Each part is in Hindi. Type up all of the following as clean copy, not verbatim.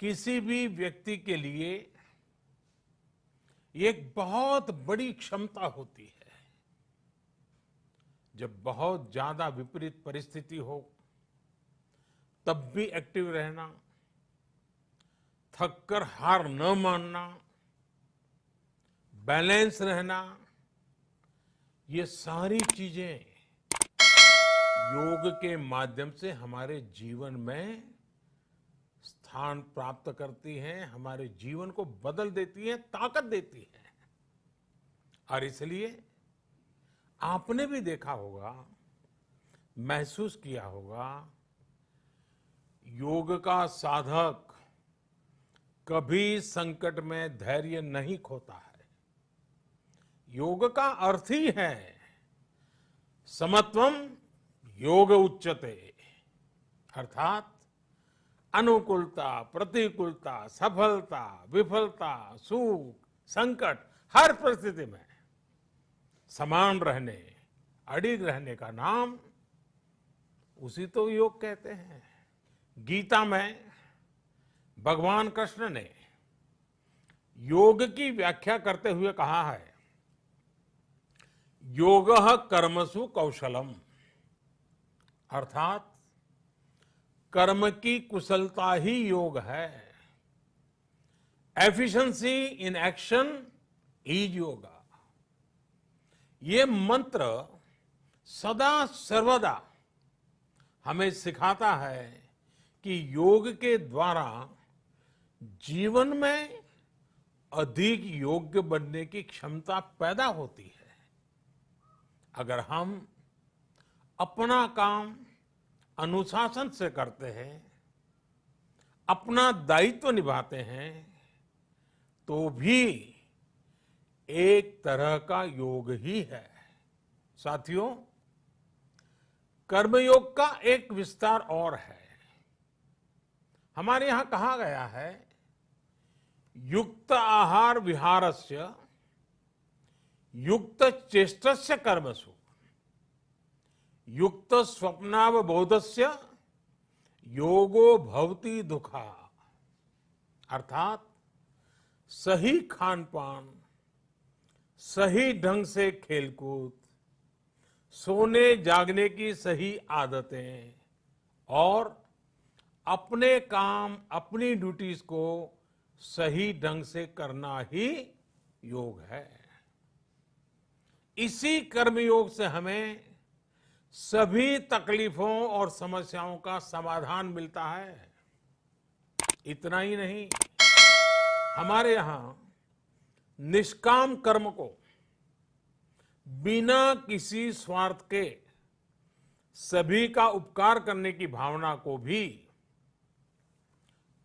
किसी भी व्यक्ति के लिए एक बहुत बड़ी क्षमता होती है। जब बहुत ज्यादा विपरीत परिस्थिति हो तब भी एक्टिव रहना, थककर हार न मानना, बैलेंस रहना, ये सारी चीजें योग के माध्यम से हमारे जीवन में स्थान प्राप्त करती हैं, हमारे जीवन को बदल देती हैं, ताकत देती हैं। और इसलिए आपने भी देखा होगा, महसूस किया होगा, योग का साधक कभी संकट में धैर्य नहीं खोता है। योग का अर्थ ही है समत्वम योग उच्यते, अर्थात अनुकूलता, प्रतिकूलता, सफलता, विफलता, सुख, संकट, हर परिस्थिति में समान रहने, अडिग रहने का नाम उसी तो योग कहते हैं। गीता में भगवान कृष्ण ने योग की व्याख्या करते हुए कहा है, योगः कर्मसु कौशलम, अर्थात कर्म की कुशलता ही योग है। Efficiency in action is yoga. ये मंत्र सदा सर्वदा हमें सिखाता है कि योग के द्वारा जीवन में अधिक योग्य बनने की क्षमता पैदा होती है। अगर हम अपना काम अनुशासन से करते हैं, अपना दायित्व निभाते हैं, तो भी एक तरह का योग ही है। साथियों, कर्मयोग का एक विस्तार और है। हमारे यहां कहा गया है, युक्त आहार विहारस्य युक्त चेष्टस्य कर्मसु युक्त स्वप्नावबोधस्य योगो भवति दुखा, अर्थात सही खान पान, सही ढंग से खेलकूद, सोने जागने की सही आदतें और अपने काम, अपनी ड्यूटीज को सही ढंग से करना ही योग है। इसी कर्मयोग से हमें सभी तकलीफों और समस्याओं का समाधान मिलता है। इतना ही नहीं, हमारे यहां निष्काम कर्म को बिना किसी स्वार्थ के सभी का उपकार करने की भावना को भी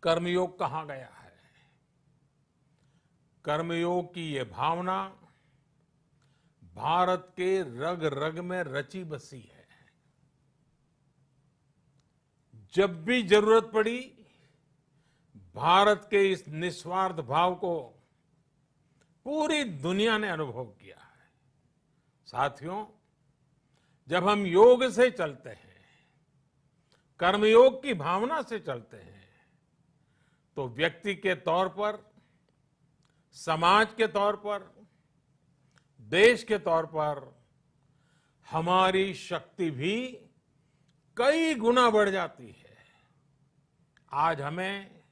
कर्मयोग कहा गया है। कर्मयोग की ये भावना भारत के रग रग में रची बसी है। जब भी जरूरत पड़ी, भारत के इस निस्वार्थ भाव को पूरी दुनिया ने अनुभव किया है। साथियों, जब हम योग से चलते हैं, कर्मयोग की भावना से चलते हैं, तो व्यक्ति के तौर पर, समाज के तौर पर, देश के तौर पर हमारी शक्ति भी कई गुना बढ़ जाती है। आज हमें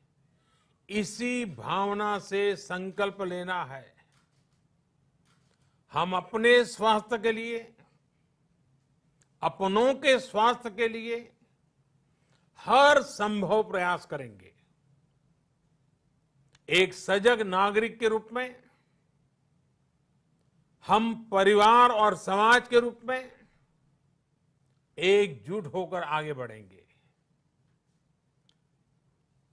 इसी भावना से संकल्प लेना है। हम अपने स्वास्थ्य के लिए, अपनों के स्वास्थ्य के लिए हर संभव प्रयास करेंगे। एक सजग नागरिक के रूप में हम परिवार और समाज के रूप में एकजुट होकर आगे बढ़ेंगे।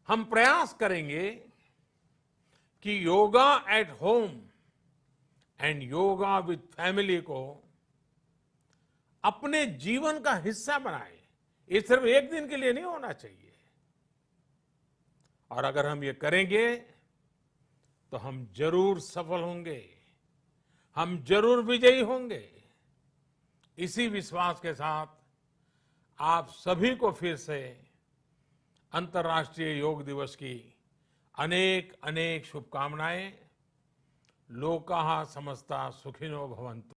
हम प्रयास करेंगे कि yoga at home and yoga with family को अपने जीवन का हिस्सा बनाएं। ये सिर्फ एक दिन के लिए नहीं होना चाहिए। और अगर हम ये करेंगे तो हम जरूर सफल होंगे, हम जरूर विजयी होंगे। इसी विश्वास के साथ आप सभी को फिर से अंतर्राष्ट्रीय योग दिवस की अनेक अनेक शुभकामनाएं। लोकाः समस्ता सुखिनो भवन्तु।